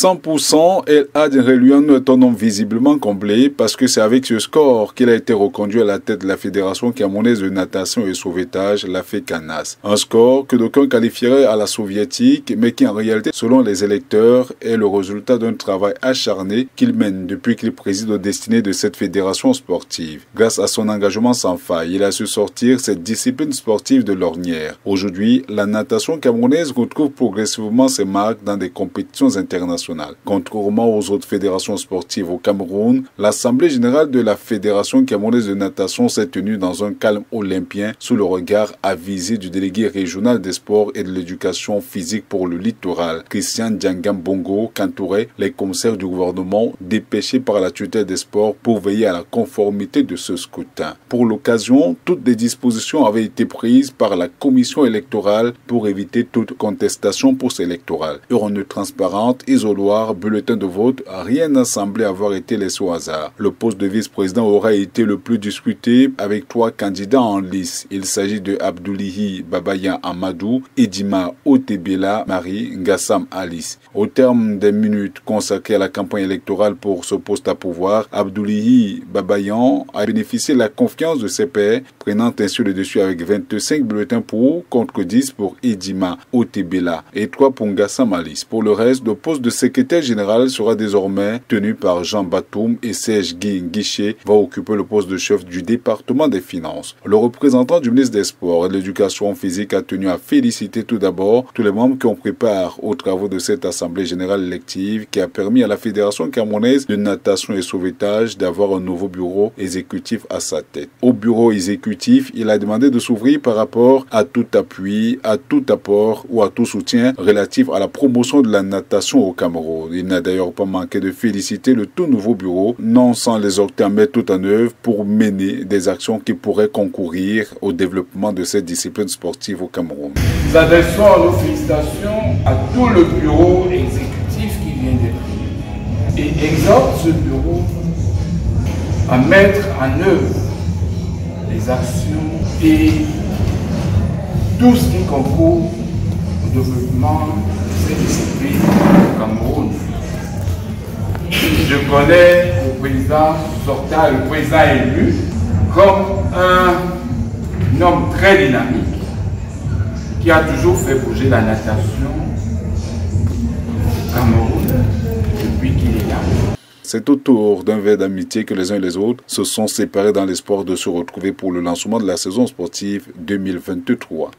100%, El Hadj Reluan est un homme visiblement comblé parce que c'est avec ce score qu'il a été reconduit à la tête de la Fédération camerounaise de natation et sauvetage, la FECANAS. Un score que d'aucuns qualifieraient à la soviétique, mais qui en réalité, selon les électeurs, est le résultat d'un travail acharné qu'il mène depuis qu'il préside aux destinées de cette fédération sportive. Grâce à son engagement sans faille, il a su sortir cette discipline sportive de l'ornière. Aujourd'hui, la natation camerounaise retrouve progressivement ses marques dans des compétitions internationales. Contrairement aux autres fédérations sportives au Cameroun, l'Assemblée générale de la Fédération camerounaise de natation s'est tenue dans un calme olympien sous le regard avisé du délégué régional des sports et de l'éducation physique pour le littoral, Christian Diangam Bongo, qu'entouraient les commissaires du gouvernement dépêchés par la tutelle des sports pour veiller à la conformité de ce scrutin. Pour l'occasion, toutes les dispositions avaient été prises par la commission électorale pour éviter toute contestation post-électorale. Urne transparente, isoloir, bulletin de vote, rien n'a semblé avoir été laissé au hasard. Le poste de vice-président aura été le plus discuté avec 3 candidats en lice. Il s'agit de Abdoulaye Babaya Amadou, Edima Otebela Marie, Ngassam Alice. Au terme des minutes consacrées à la campagne électorale pour ce poste à pouvoir, Abdoulaye Babayan a bénéficié de la confiance de ses pairs, prenant ainsi le dessus avec 25 bulletins pour, contre 10 pour Edima Otebela et 3 pour Ngassam Alice. Pour le reste, le poste de secrétaire général sera désormais tenu par Jean Batoum et Serge Guy Nguiché va occuper le poste de chef du département des finances. Le représentant du ministre des Sports et de l'Éducation physique a tenu à féliciter tout d'abord tous les membres qui ont pris part aux travaux de cette Assemblée générale élective qui a permis à la Fédération camerounaise de natation et sauvetage d'avoir un nouveau bureau exécutif à sa tête. Au bureau exécutif, il a demandé de s'ouvrir par rapport à tout appui, à tout apport ou à tout soutien relatif à la promotion de la natation au Cameroun. Il n'a d'ailleurs pas manqué de féliciter le tout nouveau bureau, non sans les exhorter à mettre tout en œuvre pour mener des actions qui pourraient concourir au développement de cette discipline sportive au Cameroun. Nous adressons nos félicitations à tout le bureau exécutif qui vient d'être élu et exhorte ce bureau à mettre en œuvre les actions et tout ce qui concourt au développement de cette discipline au Cameroun. Je connais le président sortant, le président élu, comme un homme très dynamique qui a toujours fait bouger la natation au Cameroun depuis qu'il est là. C'est autour d'un verre d'amitié que les uns et les autres se sont séparés dans l'espoir de se retrouver pour le lancement de la saison sportive 2023.